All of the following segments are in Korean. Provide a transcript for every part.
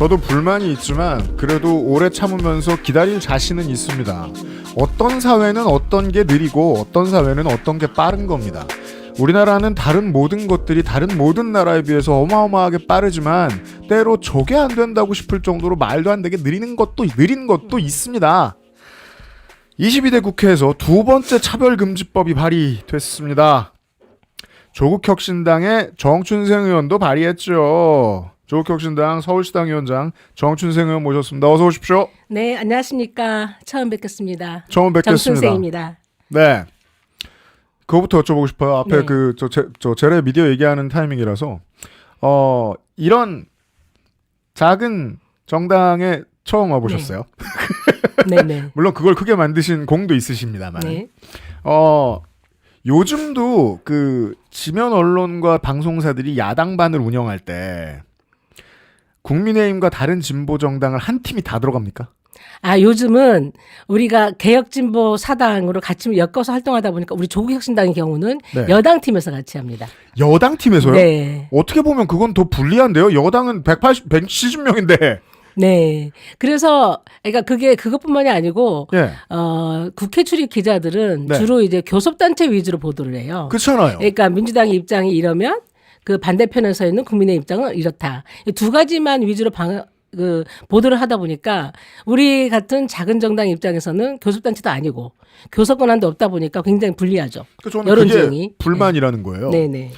저도 불만이 있지만 그래도 오래 참으면서 기다릴 자신은 있습니다. 어떤 사회는 어떤 게 느리고 어떤 사회는 어떤 게 빠른 겁니다. 우리나라는 다른 모든 것들이 다른 모든 나라에 비해서 어마어마하게 빠르지만 때로 저게 안 된다고 싶을 정도로 말도 안 되게 느린 것도 있습니다. 22대 국회에서 두 번째 차별금지법이 발의됐습니다. 조국혁신당의 정춘생 의원도 발의했죠. 조국혁신당 서울시당 위원장 정춘생 의원 모셨습니다. 어서 오십시오. 네, 안녕하십니까. 처음 뵙겠습니다. 처음 뵙겠습니다. 정춘생입니다. 네. 그거부터 여쭤보고 싶어요. 앞에 네. 제레 미디어 얘기하는 타이밍이라서 이런 작은 정당에 처음 와보셨어요. 네. 네네. 물론 그걸 크게 만드신 공도 있으십니다만. 네. 요즘도 그 지면 언론과 방송사들이 야당반을 운영할 때 국민의힘과 다른 진보 정당을 한 팀이 다 들어갑니까? 아, 요즘은 우리가 개혁진보 사당으로 같이 엮어서 활동하다 보니까 우리 조국혁신당의 경우는 네. 여당 팀에서 같이 합니다. 여당 팀에서요? 네. 어떻게 보면 그건 더 불리한데요. 여당은 170명인데. 네. 그래서 그러니까 그것뿐만이 아니고 예. 국회 출입 기자들은 네. 주로 이제 교섭단체 위주로 보도를 해요. 그렇잖아요. 그러니까 민주당의 입장이 이러면 그 반대편에 서 있는 국민의 입장은 이렇다. 이 두 가지만 위주로 보도를 하다 보니까 우리 같은 작은 정당 입장에서는 교섭단체도 아니고 교섭 권한도 없다 보니까 굉장히 불리하죠. 저는 여론주행이. 그게 불만이라는 거예요. 네네.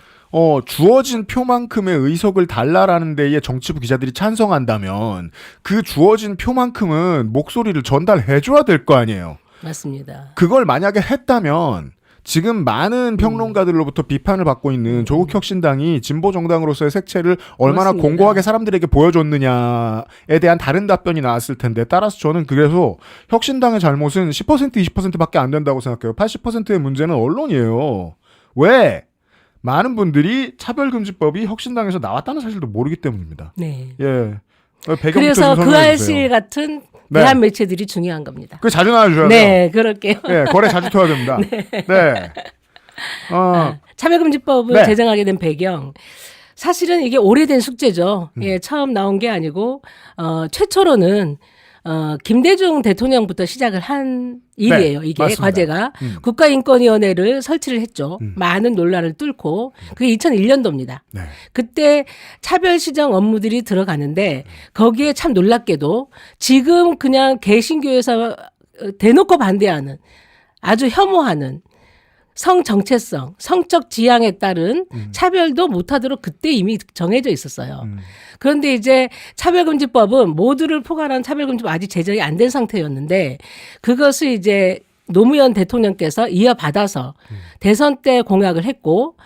주어진 표만큼의 의석을 달라라는 데에 정치부 기자들이 찬성한다면 그 주어진 표만큼은 목소리를 전달해줘야 될 거 아니에요. 맞습니다. 그걸 만약에 했다면 지금 많은 평론가들로부터 비판을 받고 있는 조국혁신당이 진보정당으로서의 색채를 얼마나 그렇습니다. 공고하게 사람들에게 보여줬느냐에 대한 다른 답변이 나왔을 텐데 따라서 저는 그래서 혁신당의 잘못은 10% 20%밖에 안 된다고 생각해요. 80%의 문제는 언론이에요. 왜? 많은 분들이 차별금지법이 혁신당에서 나왔다는 사실도 모르기 때문입니다. 네. 예. 그래서 그 설명해 알실 주세요. 같은 네. 대한 매체들이 중요한 겁니다. 그 자주 나와주셔야 돼요. 네, 그럴게요. 예, 거래 자주 터야 됩니다. 네. 차별금지법을 네. 제정하게 된 배경. 사실은 이게 오래된 숙제죠. 예, 처음 나온 게 아니고 최초로는 김대중 대통령부터 시작을 한 일이에요. 이게 맞습니다. 과제가 국가인권위원회를 설치를 했죠. 많은 논란을 뚫고 그게 2001년도입니다. 네. 그때 차별시정 업무들이 들어가는데 거기에 참 놀랍게도 지금 그냥 개신교에서 대놓고 반대하는 아주 혐오하는 성 정체성, 성적 지향에 따른 차별도 못하도록 그때 이미 정해져 있었어요. 그런데 이제 차별금지법은 모두를 포괄한 차별금지법 아직 제정이 안 된 상태였는데 그것을 이제 노무현 대통령께서 이어받아서 대선 때 공약을 했고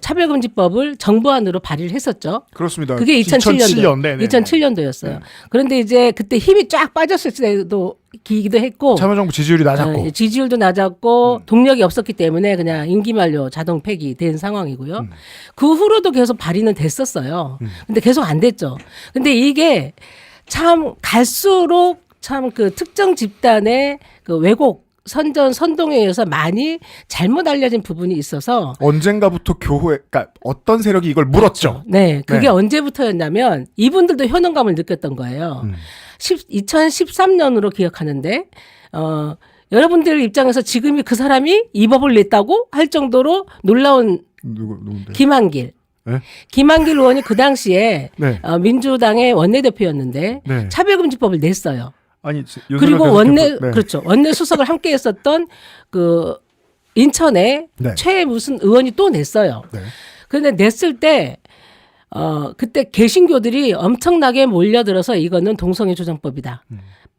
차별금지법을 정부안으로 발의를 했었죠. 그렇습니다. 그게 2007년도. 네네. 2007년도였어요. 그런데 이제 그때 힘이 쫙 빠졌을 때도 기기도 했고 참여정부 지지율이 낮았고. 지지율도 낮았고 동력이 없었기 때문에 그냥 임기 만료 자동 폐기된 상황이고요. 그 후로도 계속 발의는 됐었어요. 근데 계속 안 됐죠. 근데 이게 참 갈수록 참 그 특정 집단의 그 왜곡 선동에 의해서 많이 잘못 알려진 부분이 있어서 언젠가부터 그러니까 어떤 세력이 이걸 물었죠. 네, 그게 네. 언제부터였냐면 이분들도 현혹감을 느꼈던 거예요. 2013년으로 기억하는데 여러분들 입장에서 지금이 그 사람이 이 법을 냈다고 할 정도로 놀라운 누군데? 김한길. 네? 김한길 의원이 그 당시에 네. 민주당의 원내대표였는데 네. 차별금지법을 냈어요. 아니 그리고 네. 그렇죠. 원내 수석을 함께 했었던 그 인천의 네. 최 무슨 의원이 또 냈어요. 네. 그런데 냈을 때 그때 개신교들이 엄청나게 몰려들어서 이거는 동성애 조장법이다.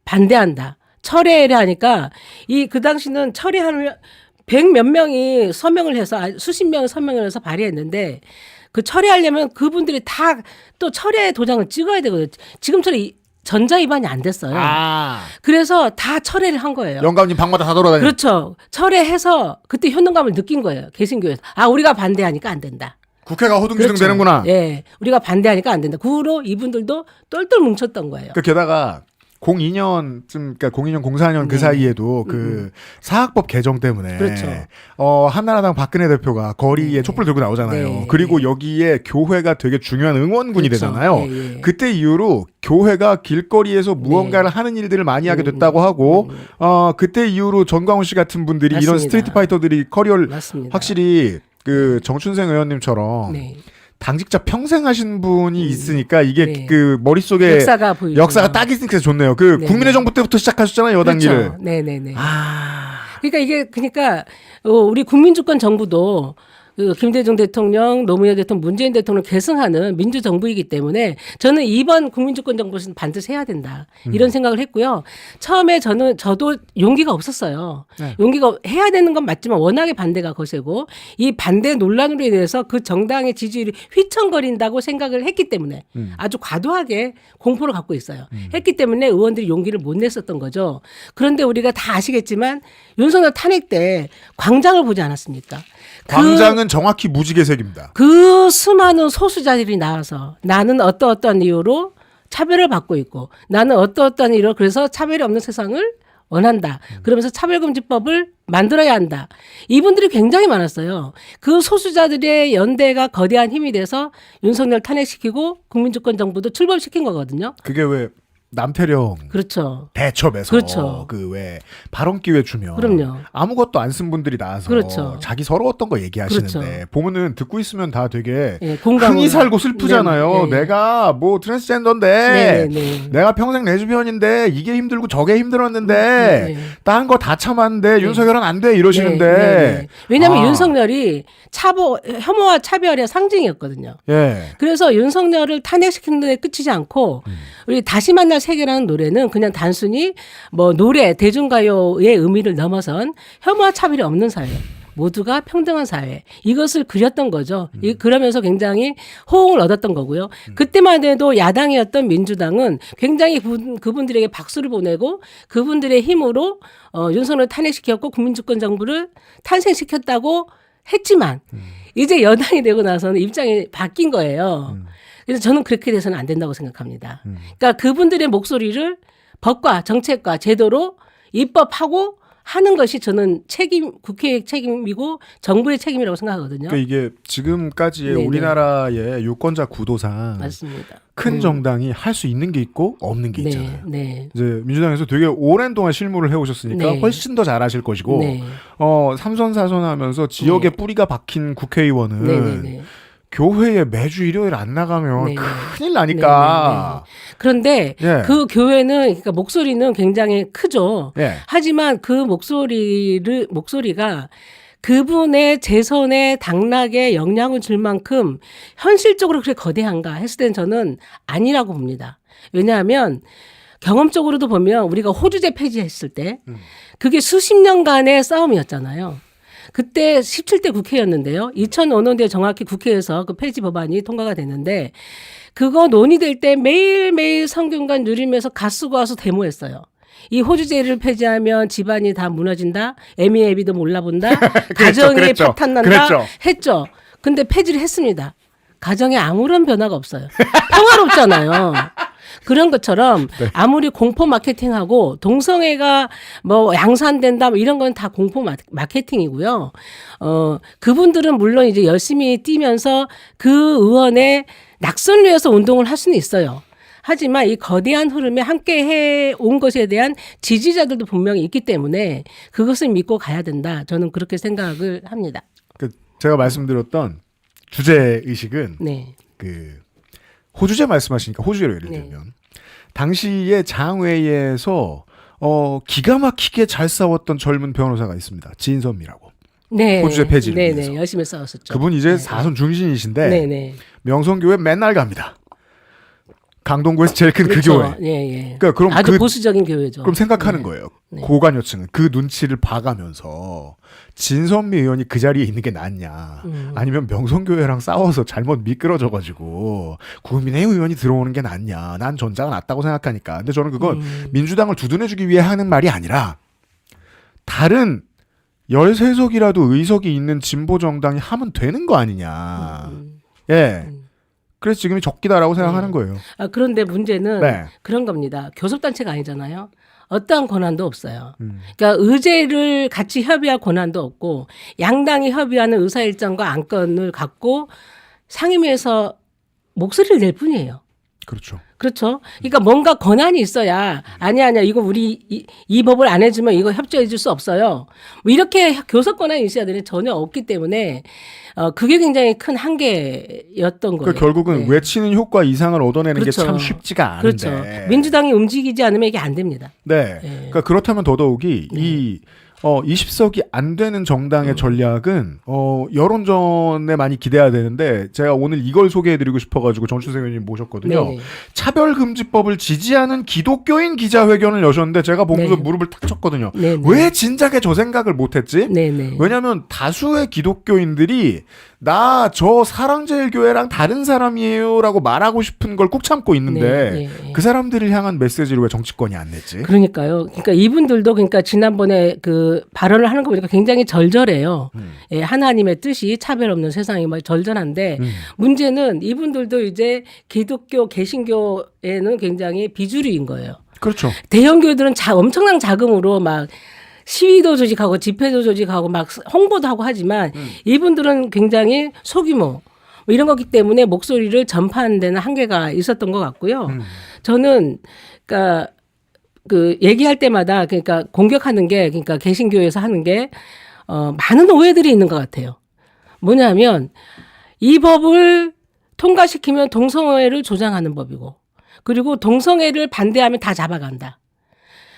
반대한다. 철회를 하니까 그 당시는 철회하면 100몇 명이 서명을 해서 수십 명이 서명을 해서 발의했는데 그 철회하려면 그분들이 다 또 철회 도장을 찍어야 되거든요. 지금처럼 전자 위반이 안 됐어요. 그래서 다 철회를 한 거예요. 영감님 방마다 다 돌아다니는. 그렇죠. 철회해서 그때 현혹감을 느낀 거예요. 개신교에서. 우리가 반대하니까 안 된다. 국회가 호둥지둥 그렇죠. 되는구나. 예. 우리가 반대하니까 안 된다. 그 후로 이분들도 똘똘 뭉쳤던 거예요. 게다가 02년쯤 그러니까 02년 04년 그 네. 사이에도 그 사학법 개정 때문에 그렇죠. 한나라당 박근혜 대표가 거리에 네. 촛불 들고 나오잖아요. 네. 그리고 여기에 교회가 되게 중요한 응원군이 그렇죠. 되잖아요. 예, 예. 그때 이후로 교회가 길거리에서 무언가를 하는 일들을 많이 하게 됐다고 하고 그때 이후로 전광훈 씨 같은 분들이 이런 맞습니다. 스트리트 파이터들이 커리어를 맞습니다. 확실히 그 정춘생 의원님처럼 네. 당직자 평생 하신 분이 있으니까 이게 네. 그 머릿속에 역사가 보이죠. 역사가 딱 있으니까 좋네요. 그 네. 국민의 정부 때부터 시작하셨잖아요, 여당 그렇죠. 일을. 네네네. 아. 그러니까 우리 국민주권 정부도 그 김대중 대통령, 노무현 대통령, 문재인 대통령 계승하는 민주정부이기 때문에 저는 이번 국민주권 정부는 반드시 해야 된다. 이런 생각을 했고요. 처음에 저도 용기가 없었어요. 네. 용기가 해야 되는 건 맞지만 워낙에 반대가 거세고 이 반대 논란으로 인해서 그 정당의 지지율이 휘청거린다고 생각을 했기 때문에 아주 과도하게 공포를 갖고 있어요. 했기 때문에 의원들이 용기를 못 냈었던 거죠. 그런데 우리가 다 아시겠지만 윤석열 탄핵 때 광장을 보지 않았습니까? 광장은 정확히 무지개색입니다. 그 수많은 소수자들이 나와서 나는 어떠어떠한 이유로 차별을 받고 있고 나는 어떠어떠한 이유로 그래서 차별이 없는 세상을 원한다. 그러면서 차별금지법을 만들어야 한다. 이분들이 굉장히 많았어요. 그 소수자들의 연대가 거대한 힘이 돼서 윤석열 탄핵시키고 국민주권 정부도 출범시킨 거거든요. 그게 왜 남태령 그렇죠. 대첩에서 그렇죠. 그 왜 발언 기회 주면 그럼요. 아무것도 안 쓴 분들이 나와서 그렇죠. 자기 서러웠던 거 얘기하시는데 그렇죠. 보면은 듣고 있으면 다 되게 예, 공감을 흥이 살고 슬프잖아요. 네, 네, 네. 내가 뭐 트랜스젠더인데 네, 네, 네. 내가 평생 레즈비언인데 이게 힘들고 저게 힘들었는데 네, 네. 딴 거 다 참았는데 윤석열은 안 돼 이러시는데 네, 네, 네. 왜냐하면 아. 윤석열이 혐오와 차별의 상징이었거든요. 예. 그래서 윤석열을 탄핵시키는 데 끝이지 않고 우리 다시 만날 세계라는 노래는 그냥 단순히 뭐 노래 대중가요의 의미를 넘어선 혐오와 차별이 없는 사회. 모두가 평등한 사회 이것을 그렸던 거죠. 그러면서 굉장히 호응을 얻었던 거고요. 그때만 해도 야당이었던 민주당은 굉장히 그분들에게 박수를 보내고 그분들의 힘으로 윤석열을 탄핵시켰고 국민주권 정부를 탄생시켰다고 했지만 이제 여당이 되고 나서는 입장이 바뀐 거예요. 그래서 저는 그렇게 돼서는 안 된다고 생각합니다. 그러니까 그분들의 목소리를 법과 정책과 제도로 입법하고 하는 것이 저는 국회의 책임이고 정부의 책임이라고 생각하거든요. 그러니까 이게 지금까지의 네네. 우리나라의 유권자 구도상 맞습니다. 큰 정당이 할 수 있는 게 있고 없는 게 있잖아요. 네. 이제 민주당에서 되게 오랜 동안 실무를 해오셨으니까 네. 훨씬 더 잘하실 것이고 네. 3선 4선 하면서 지역에 네. 뿌리가 박힌 국회의원은 네. 교회에 매주 일요일 안 나가면 네. 큰일 나니까. 그런데 예. 그 교회는 그러니까 목소리는 굉장히 크죠. 예. 하지만 그 목소리가 그분의 재선의 당락에 영향을 줄 만큼 현실적으로 그렇게 거대한가 했을 때는 저는 아니라고 봅니다. 왜냐하면 경험적으로도 보면 우리가 호주제 폐지했을 때 그게 수십 년간의 싸움이었잖아요. 그때 17대 국회였는데요. 2005년도에 정확히 국회에서 그 폐지 법안이 통과가 됐는데 그거 논의될 때 매일매일 성균관 누리면서 가수고 와서 데모했어요. 이 호주제를 폐지하면 집안이 다 무너진다. 애미애비도 몰라본다. 가정이 그랬죠. 파탄난다. 그랬죠. 했죠. 근데 폐지를 했습니다. 가정에 아무런 변화가 없어요. 평화롭잖아요. 그런 것처럼 아무리 공포 마케팅하고 동성애가 뭐 양산된다 뭐 이런 건 다 공포 마케팅이고요. 그분들은 물론 이제 열심히 뛰면서 그 의원의 낙선을 위해서 운동을 할 수는 있어요. 하지만 이 거대한 흐름에 함께 해온 것에 대한 지지자들도 분명히 있기 때문에 그것을 믿고 가야 된다. 저는 그렇게 생각을 합니다. 제가 말씀드렸던 주제 의식은 네. 그 호주제 말씀하시니까 호주제로 예를 네. 들면 당시에 장외에서 기가 막히게 잘 싸웠던 젊은 변호사가 있습니다. 지인선미라고. 네. 호주제 폐지를 네네. 위해서. 열심히 싸웠었죠. 그분 이제 사선 중신이신데 네네. 명성교회 맨날 갑니다. 강동구에서 제일 큰 그 그렇죠. 교회. 예. 그러니까 그럼 아주 보수적인 교회죠. 그럼 생각하는 네. 거예요. 네. 고관여층은 그 눈치를 봐가면서 진선미 의원이 그 자리에 있는 게 낫냐, 아니면 명성교회랑 싸워서 잘못 미끄러져가지고 국민의 의원이 들어오는 게 낫냐. 난 전자가 낫다고 생각하니까. 근데 저는 그건 민주당을 두둔해주기 위해 하는 말이 아니라 다른 13석이라도 의석이 있는 진보 정당이 하면 되는 거 아니냐. 예. 그래서 지금이 적기다라고 생각하는 거예요. 그런데 문제는 네. 그런 겁니다. 교섭단체가 아니잖아요. 어떠한 권한도 없어요. 그러니까 의제를 같이 협의할 권한도 없고 양당이 협의하는 의사일정과 안건을 갖고 상임위에서 목소리를 낼 뿐이에요. 그렇죠. 그렇죠. 그러니까 뭔가 권한이 있어야 아니야 이거 우리 이 법을 안 해주면 이거 협조해 줄 수 없어요. 뭐 이렇게 교섭 권한이 있어야 되는데 전혀 없기 때문에 그게 굉장히 큰 한계였던 거예요. 그러니까 결국은 네. 외치는 효과 이상을 얻어내는 그렇죠. 게 참 쉽지가 않은데. 그렇죠. 민주당이 움직이지 않으면 이게 안 됩니다. 네. 그러니까 그렇다면 더더욱이 이 20석이 안 되는 정당의 전략은 여론전에 많이 기대해야 되는데 제가 오늘 이걸 소개해드리고 싶어가지고 정춘생 의원님 모셨거든요. 네네. 차별금지법을 지지하는 기독교인 기자회견을 여셨는데 제가 보면서 네. 무릎을 탁 쳤거든요. 네네. 왜 진작에 저 생각을 못했지? 네네. 왜냐하면 다수의 기독교인들이 나 저 사랑제일교회랑 다른 사람이에요라고 말하고 싶은 걸 꾹 참고 있는데 네. 그 사람들을 향한 메시지를 왜 정치권이 안 냈지? 그러니까요. 그러니까 이분들도 그러니까 지난번에 그 발언을 하는 거 보니까 굉장히 절절해요. 예, 하나님의 뜻이 차별 없는 세상이 막 절절한데 문제는 이분들도 이제 기독교 개신교에는 굉장히 비주류인 거예요. 그렇죠. 대형 교회들은 엄청난 자금으로 막 시위도 조직하고 집회도 조직하고 막 홍보도 하고 하지만 이분들은 굉장히 소규모 뭐 이런 거기 때문에 목소리를 전파하는 데는 한계가 있었던 것 같고요. 저는 그러니까 그 얘기할 때마다 그러니까 공격하는 게 그러니까 개신교에서 하는 게 많은 오해들이 있는 것 같아요. 뭐냐면 이 법을 통과시키면 동성애를 조장하는 법이고 그리고 동성애를 반대하면 다 잡아간다.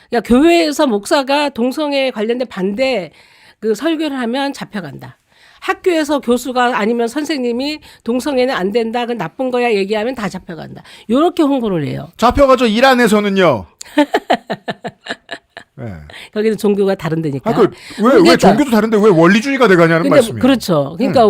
그러니까 교회에서 목사가 동성애에 관련된 반대 그 설교를 하면 잡혀간다. 학교에서 교수가 아니면 선생님이 동성애는 안 된다, 그 나쁜 거야 얘기하면 다 잡혀간다. 이렇게 홍보를 해요. 잡혀가죠. 이란에서는요. 네. 거기는 종교가 다른 데니까. 왜 그러니까, 종교도 다른데 왜 원리주의가 돼가냐는 말씀이에요. 그렇죠. 그러니까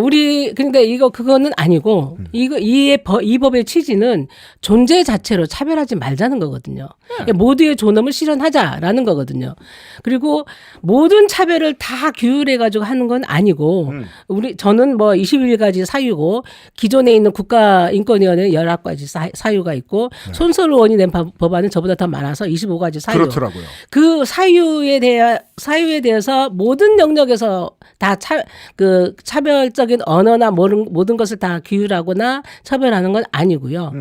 근데 그거는 아니고 이 법의 취지는 존재 자체로 차별하지 말자는 거거든요. 그러니까 모두의 존엄을 실현하자라는 거거든요. 그리고 모든 차별을 다 규율해 가지고 하는 건 아니고 저는 뭐 21가지 사유고 기존에 있는 국가인권위원회는 19가지 사유가 있고 손석희 의원이 낸 법안은 저보다 더 많아서 25가지 사유. 그렇더라고요. 그 사유에 대해서 모든 영역에서 다 차별적인 언어나 모든 것을 다 규율하거나 처벌하는 건 아니고요.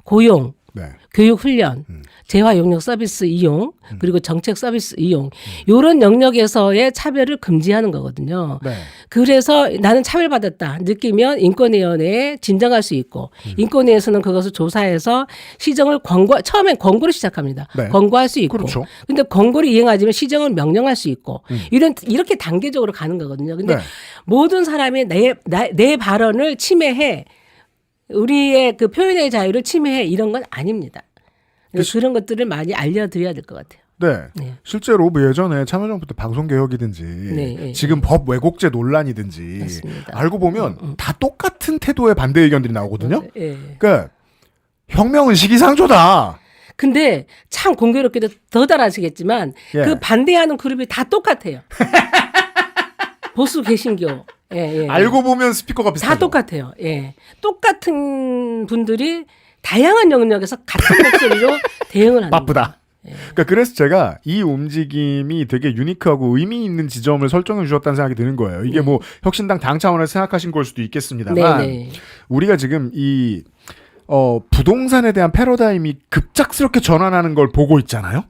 고용, 네. 교육 훈련, 재화 용역 서비스 이용, 그리고 정책 서비스 이용 이런 영역에서의 차별을 금지하는 거거든요. 네. 그래서 나는 차별받았다 느끼면 인권위원회에 진정할 수 있고 인권위에서는 그것을 조사해서 시정을 처음엔 권고를 시작합니다. 네. 권고할 수 있고 그렇죠. 근데 권고를 이행하지만 시정을 명령할 수 있고 이렇게 단계적으로 가는 거거든요. 근데 네. 모든 사람이 내 발언을 침해해 우리의 그 표현의 자유를 침해해 이런 건 아닙니다. 그런 것들을 많이 알려드려야 될 것 같아요. 네. 네. 실제로 뭐 예전에 참여정부 때 방송개혁이든지 네. 지금 법 왜곡죄 논란이든지 맞습니다. 알고 보면 다 똑같은 태도의 반대 의견들이 나오거든요. 네. 그러니까 혁명은 시기상조다. 근데 참 공교롭게도 더 달아지겠지만 예. 그 반대하는 그룹이 다 똑같아요. 보수 개신교. 예. 알고 보면 스피커가 비슷하죠. 다 똑같아요. 예. 똑같은 분들이 다양한 영역에서 같은 목소리로 대응을 하는 바쁘다. 그러니까 그래서 제가 이 움직임이 되게 유니크하고 의미 있는 지점을 설정해 주셨다는 생각이 드는 거예요. 이게 뭐 혁신당 당 차원에서 생각하신 걸 수도 있겠습니다만 네. 우리가 지금 이 부동산에 대한 패러다임이 급작스럽게 전환하는 걸 보고 있잖아요.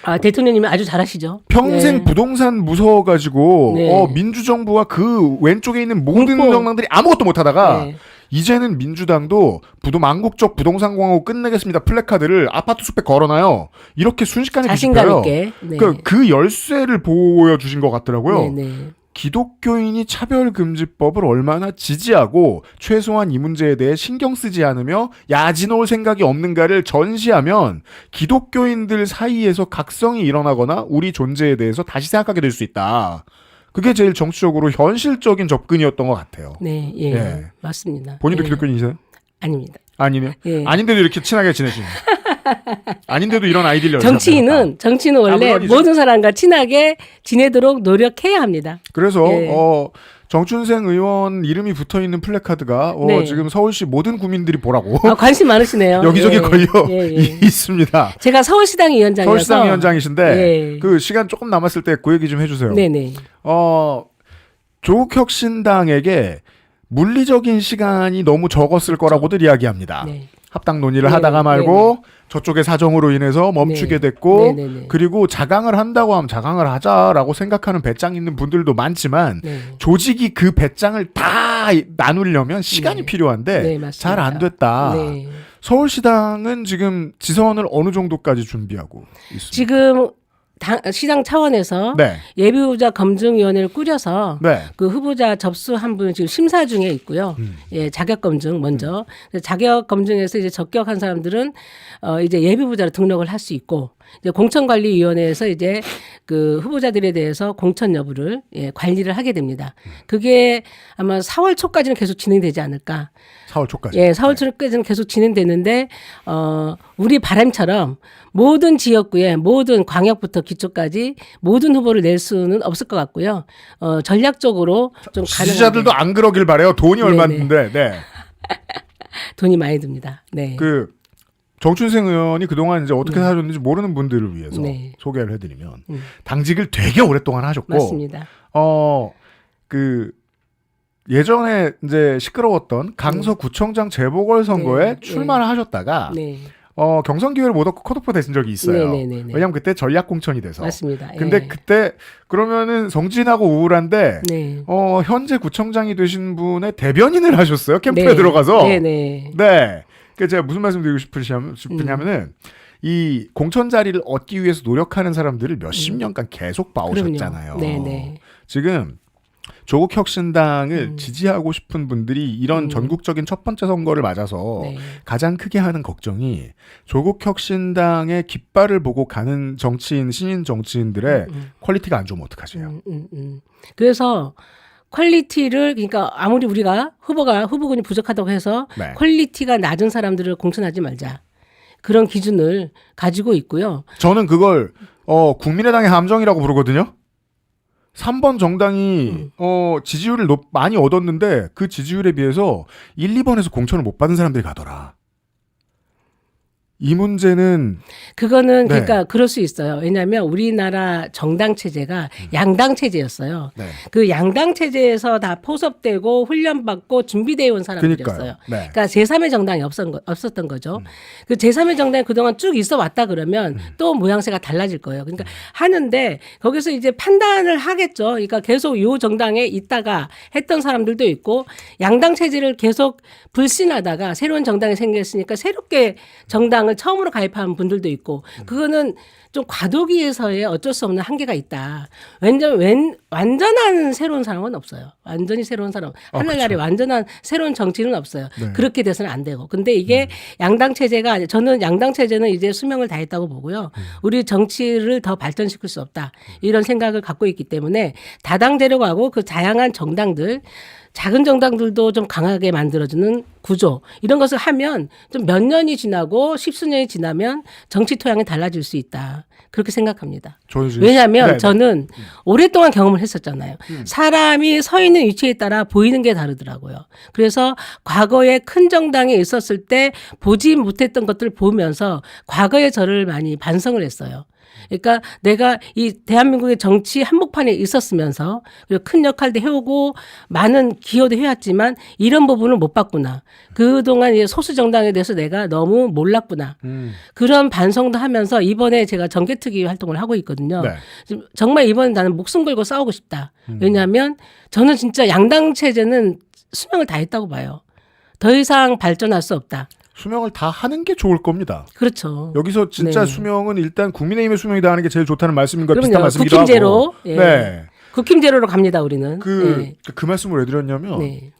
아, 대통령님이 아주 잘하시죠. 평생 네. 부동산 무서워가지고 네. 민주정부와 그 왼쪽에 있는 모든 공포. 정당들이 아무것도 못하다가 네. 이제는 민주당도 망국적 부동산 공화국 끝내겠습니다 플래카드를 아파트 숲에 걸어놔요. 이렇게 순식간에 자신감 뒤집혀요. 있게. 네. 그 열쇠를 보여주신 것 같더라고요. 네. 기독교인이 차별금지법을 얼마나 지지하고 최소한 이 문제에 대해 신경 쓰지 않으며 야지놓을 생각이 없는가를 전시하면 기독교인들 사이에서 각성이 일어나거나 우리 존재에 대해서 다시 생각하게 될 수 있다. 그게 제일 정치적으로 현실적인 접근이었던 것 같아요. 네. 예. 맞습니다. 본인도 예. 기독교인이세요? 아닙니다. 아니네요. 예. 아닌데도 이렇게 친하게 지내시는. 아닌데도 이런 아이디를 정치인은 원래 물론이죠. 모든 사람과 친하게 지내도록 노력해야 합니다. 그래서 예. 정춘생 의원 이름이 붙어 있는 플래카드가 네. 지금 서울시 모든 구민들이 보라고 관심 많으시네요. 여기저기 예. 걸려 예, 예. 있습니다. 제가 서울시당 위원장이어서 서울시당 위원장이신데 예. 그 시간 조금 남았을 때 그 얘기 좀 해주세요. 네네. 조국 혁신당에게 물리적인 시간이 너무 적었을 거라고들 이야기합니다. 네. 합당 논의를 네, 하다가 말고 저쪽의 사정으로 인해서 멈추게 됐고 네네네. 그리고 자강을 한다고 하면 자강을 하자라고 생각하는 배짱 있는 분들도 많지만 네. 조직이 그 배짱을 다 나누려면 시간이 네. 필요한데 네, 맞습니다. 잘 안 됐다. 네. 서울시당은 지금 지선을 어느 정도까지 준비하고 있습니다. 지금 시당 차원에서 네. 예비후보자 검증위원회를 꾸려서 네. 그 후보자 접수한 분은 지금 심사 중에 있고요. 예, 자격 검증 먼저. 자격 검증에서 이제 적격한 사람들은 이제 예비후보자로 등록을 할 수 있고 이제 공천관리위원회에서 이제 그 후보자들에 대해서 공천 여부를 관리를 하게 됩니다. 그게 아마 4월 초까지는 계속 진행되지 않을까. 4월 초까지. 예, 4월 초까지는 계속 진행되는데 우리 바람처럼 모든 지역구에 모든 광역부터 기초까지 모든 후보를 낼 수는 없을 것 같고요. 전략적으로 좀 지지자들도 안 그러길 바래요. 돈이 네네. 얼마인데. 네. 돈이 많이 듭니다. 네. 그 정춘생 의원이 그동안 이제 어떻게 네. 사셨는지 모르는 분들을 위해서 네. 소개를 해드리면 당직을 되게 오랫동안 하셨고 맞습니다. 그 예전에 이제 시끄러웠던 강서구청장 재보궐 선거에 네. 출마를 하셨다가 네. 경선 기회를 못 얻고 컷오프 되신 적이 있어요. 네네네네. 왜냐하면 그때 전략 공천이 돼서. 맞습니다. 근데 예. 그때 그러면은 성진하고 우울한데 네. 현재 구청장이 되신 분의 대변인을 하셨어요. 캠프에 네. 들어가서. 네네. 네. 그 제가 무슨 말씀드리고 싶으냐면은 이 공천 자리를 얻기 위해서 노력하는 사람들을 몇십 년간 계속 봐오셨잖아요. 그럼요. 네네. 지금 조국 혁신당을 지지하고 싶은 분들이 이런 전국적인 첫 번째 선거를 맞아서 네. 가장 크게 하는 걱정이 조국 혁신당의 깃발을 보고 가는 정치인, 신인 정치인들의 퀄리티가 안 좋으면 어떡하세요? 그래서 퀄리티를 그러니까 아무리 우리가 후보군이 부족하다고 해서 네. 퀄리티가 낮은 사람들을 공천하지 말자. 그런 기준을 가지고 있고요. 저는 그걸 국민의당의 함정이라고 부르거든요. 3번 정당이 지지율을 많이 얻었는데 그 지지율에 비해서 1, 2번에서 공천을 못 받은 사람들이 가더라. 이 문제는 그거는 네. 그러니까 그럴 수 있어요. 왜냐하면 우리나라 정당 체제가 양당 체제였어요. 네. 그 양당 체제에서 다 포섭되고 훈련받고 준비되어 온 사람들이었어요. 그러니까요. 네. 그러니까 제3의 정당이 없었던 거죠. 그 제3의 정당이 그동안 쭉 있어 왔다 그러면 또 모양새가 달라질 거예요. 그러니까 하는데 거기서 이제 판단을 하겠죠. 그러니까 계속 요 정당에 있다가 했던 사람들도 있고 양당 체제를 계속 불신하다가 새로운 정당이 생겼으니까 새롭게 정당을 처음으로 가입한 분들도 있고 그거는 좀 과도기에서의 어쩔 수 없는 한계가 있다. 완전한 새로운 사람은 없어요. 완전히 새로운 사람. 하늘나라에 그렇죠. 완전한 새로운 정치는 없어요. 네. 그렇게 돼서는 안 되고. 근데 이게 양당 체제가 아니 저는 양당 체제는 이제 수명을 다했다고 보고요. 우리 정치를 더 발전시킬 수 없다. 이런 생각을 갖고 있기 때문에 다당제로 가고 그 다양한 정당들 작은 정당들도 좀 강하게 만들어주는 구조 이런 것을 하면 좀 몇 년이 지나고 십수년이 지나면 정치 토양이 달라질 수 있다. 그렇게 생각합니다. 왜냐하면 네네. 저는 오랫동안 경험을 했었잖아요. 사람이 서 있는 위치에 따라 보이는 게 다르더라고요. 그래서 과거에 큰 정당에 있었을 때 보지 못했던 것들을 보면서 과거의 저를 많이 반성을 했어요. 그러니까 내가 이 대한민국의 정치 한복판에 있었으면서 그리고 큰 역할도 해오고 많은 기여도 해왔지만 이런 부분을 못 봤구나. 그동안 이제 소수 정당에 대해서 내가 너무 몰랐구나. 그런 반성도 하면서 이번에 제가 정개특위 활동을 하고 있거든요. 네. 정말 이번에 나는 목숨 걸고 싸우고 싶다. 왜냐하면 저는 진짜 양당 체제는 수명을 다했다고 봐요. 더 이상 발전할 수 없다. 수명을 다 하는 게 좋을 겁니다. 그렇죠. 여기서 진짜 네. 수명은 일단 국민의힘의 수명이다 하는 게 제일 좋다는 말씀인 것 비슷한 그럼요. 말씀이기도 국힘제로. 하고. 예. 네. 국힘제로로 갑니다. 우리는. 그 말씀을 왜 드렸냐면 네.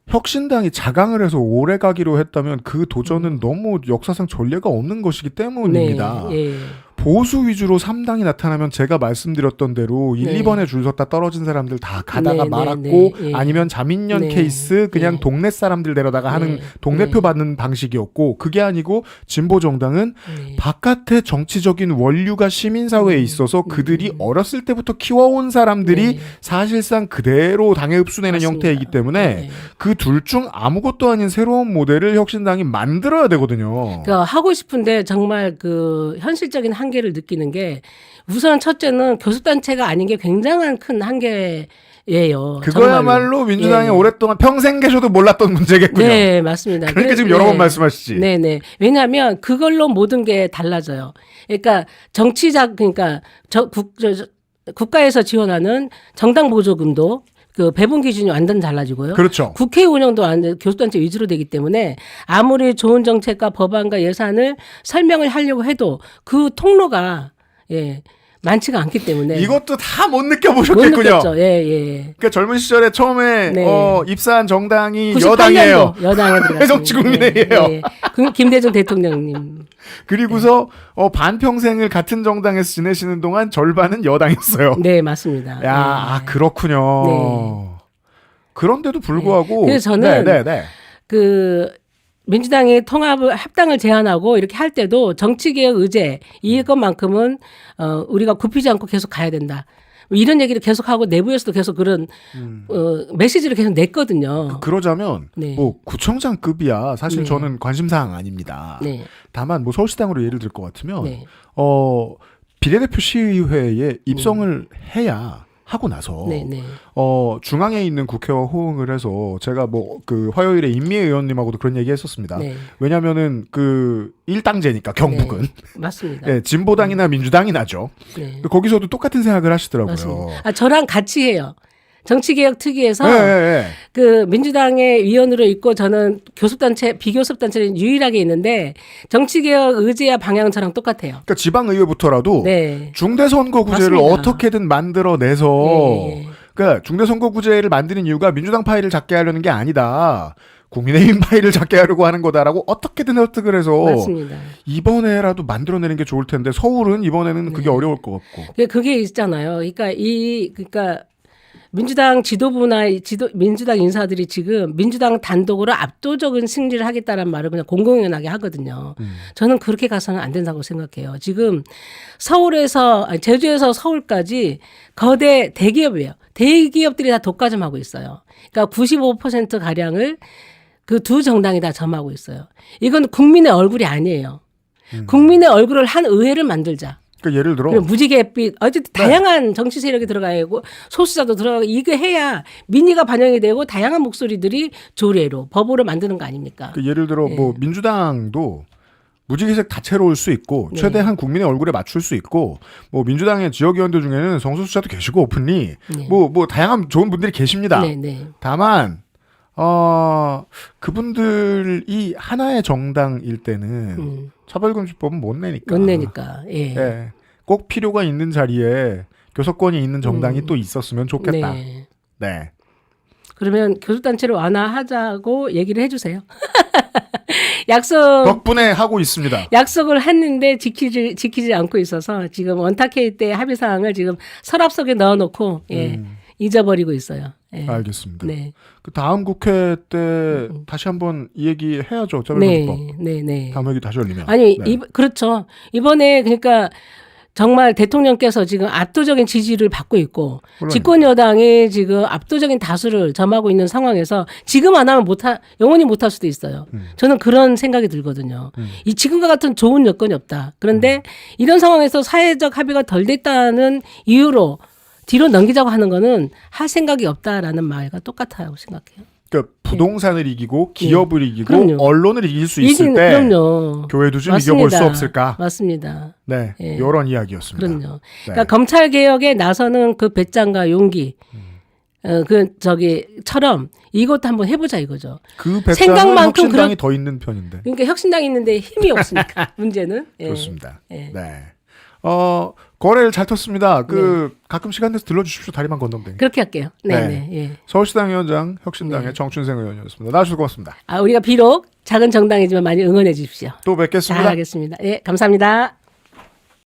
혁신당이 자강을 해서 오래 가기로 했다면 그 도전은 너무 역사상 전례가 없는 것이기 때문입니다. 네. 예. 보수 위주로 3당이 나타나면 제가 말씀드렸던 대로 1, 네. 2번에 줄 섰다 떨어진 사람들 다 가다가 네, 말았고 네, 네. 아니면 자민련 네. 케이스 그냥 네. 동네 사람들 데려다가 하는 네. 동네표 네. 받는 방식이었고 그게 아니고 진보 정당은 네. 바깥에 정치적인 원류가 시민사회에 있어서 그들이 어렸을 때부터 키워온 사람들이 네. 사실상 그대로 당에 흡수되는 맞습니다. 형태이기 때문에 네. 그 둘 중 아무것도 아닌 새로운 모델을 혁신당이 만들어야 되거든요. 그러니까 하고 싶은데 정말 그 현실적인 한계를 느끼는 게 우선 첫째는 교섭단체가 아닌 게 굉장한 큰 한계예요. 그거야말로 정말로. 민주당이 예. 오랫동안 평생 계셔도 몰랐던 문제겠군요. 네, 맞습니다. 그러니까 지금 여러 번 말씀하시지. 네네. 왜냐하면 그걸로 모든 게 달라져요. 그러니까 그러니까 국가에서 지원하는 정당 보조금도 그 배분 기준이 완전 달라지고요. 그렇죠. 국회 운영도 완전 교섭단체 위주로 되기 때문에 아무리 좋은 정책과 법안과 예산을 설명을 하려고 해도 그 통로가 많지가 않기 때문에 이것도 다 못 못 느껴보셨겠군요. 느꼈죠. 예. 그러니까 젊은 시절에 처음에 네. 입사한 정당이 98년도 여당이에요. 여당에 들어갔습니다. 새정치국민회의예요. 네. 김대중 대통령님. 그리고서 반평생을 같은 정당에서 지내시는 동안 절반은 여당이었어요. 네, 맞습니다. 야, 네. 그렇군요. 네. 그런데도 불구하고 그래서 저는 네. 그 민주당이 합당을 제안하고 이렇게 할 때도 정치개혁 의제 이것만큼은 우리가 굽히지 않고 계속 가야 된다. 뭐 이런 얘기를 계속하고 내부에서도 계속 그런 메시지를 계속 냈거든요. 그러자면 네. 뭐 구청장급이야 사실 네. 저는 관심사항 아닙니다. 네. 다만 뭐 서울시당으로 예를 들 것 같으면 네. 비례대표 시의회에 입성을 해야 하고 나서 네. 네. 중앙에 있는 국회와 호응을 해서 제가 뭐 그 화요일에 임미애 의원님하고도 그런 얘기 했었습니다. 네. 왜냐면은 그 일당제니까 경북은 네. 맞습니다. 예, 진보당이나 민주당이 나죠. 네. 거기서도 똑같은 생각을 하시더라고요. 맞습니다. 저랑 같이 해요. 정치개혁 특위에서 예. 그 민주당의 위원으로 있고 저는 교섭단체 비교섭단체는 유일하게 있는데 정치개혁 의제와 방향은 저랑 똑같아요. 그러니까 지방의회부터라도 네. 중대선거구제를 맞습니다. 어떻게든 만들어내서 네. 그러니까 중대선거구제를 만드는 이유가 민주당 파일을 작게 하려는 게 아니다. 국민의힘 파일을 작게 하려고 하는 거다라고 어떻게든 획득을 해서 맞습니다. 이번에라도 만들어내는 게 좋을 텐데 서울은 이번에는 그게 어려울 것 같고. 그게 있잖아요. 그러니까 민주당 지도부나 민주당 인사들이 지금 민주당 단독으로 압도적인 승리를 하겠다는 말을 그냥 공공연하게 하거든요. 저는 그렇게 가서는 안 된다고 생각해요. 지금 제주에서 서울까지 거대 대기업이에요. 대기업들이 다 독과점하고 있어요. 그러니까 95% 가량을 그 두 정당이 다 점하고 있어요. 이건 국민의 얼굴이 아니에요. 국민의 얼굴을 한 의회를 만들자. 그러니까 예를 들어 그리고 무지갯빛 어쨌든 다양한 정치 세력이 들어가야 하고 소수자도 들어가고 이게 해야 민의가 반영이 되고 다양한 목소리들이 조례로 법으로 만드는 거 아닙니까? 그 예를 들어 뭐 민주당도 무지개색 다채로울 수 있고 네. 최대한 국민의 얼굴에 맞출 수 있고 뭐 민주당의 지역위원들 중에는 성소수자도 계시고 오픈리 네. 뭐 다양한 좋은 분들이 계십니다. 네. 다만 그분들이 하나의 정당일 때는 차별금지법은 못 내니까. 못 내니까. 예. 네. 꼭 필요가 있는 자리에 교섭권이 있는 정당이 또 있었으면 좋겠다. 네. 네. 그러면 교섭단체를 완화하자고 얘기를 해주세요. 덕분에 하고 있습니다. 약속을 했는데 지키지 않고 있어서 지금 원탁회의 때 합의 사항을 지금 서랍 속에 넣어놓고 잊어버리고 있어요. 예. 알겠습니다. 네. 그 다음 국회 때 다시 한번 이 얘기 해야죠. 차별금지법. 네. 다음 얘기 다시 올리면. 아니, 네. 그렇죠. 이번에 그러니까 정말 대통령께서 지금 압도적인 지지를 받고 있고 물론이죠. 집권 여당이 지금 압도적인 다수를 점하고 있는 상황에서 지금 안 하면 영원히 못할 수도 있어요. 저는 그런 생각이 들거든요. 이 지금과 같은 좋은 여건이 없다. 그런데 이런 상황에서 사회적 합의가 덜 됐다는 이유로 뒤로 넘기자고 하는 거는 할 생각이 없다라는 말과 똑같아요 생각해요. 그러니까 부동산을 이기고 기업을 이기고 그럼요. 언론을 이길 수 있을 때 그럼요. 교회도 좀 맞습니다. 이겨볼 수 없을까? 맞습니다. 네, 예. 이런 이야기였습니다. 그럼요. 네. 그러니까 검찰 개혁에 나서는 그 배짱과 용기, 저기처럼 이것도 한번 해보자 이거죠. 그 배짱은 생각만큼 혁신당이 더 있는 편인데. 그러니까 혁신당이 있는데 힘이 없으니까 문제는. 예. 좋습니다. 예. 네. 거래를 잘 텄습니다. 가끔 시간 내서 들러주십시오. 다리만 건너면. 그렇게 할게요. 네. 네. 예. 서울시당 위원장, 혁신당의 정춘생 의원이었습니다. 나와주셔서 고맙습니다. 우리가 비록 작은 정당이지만 많이 응원해 주십시오. 또 뵙겠습니다. 잘하겠습니다. 예, 감사합니다.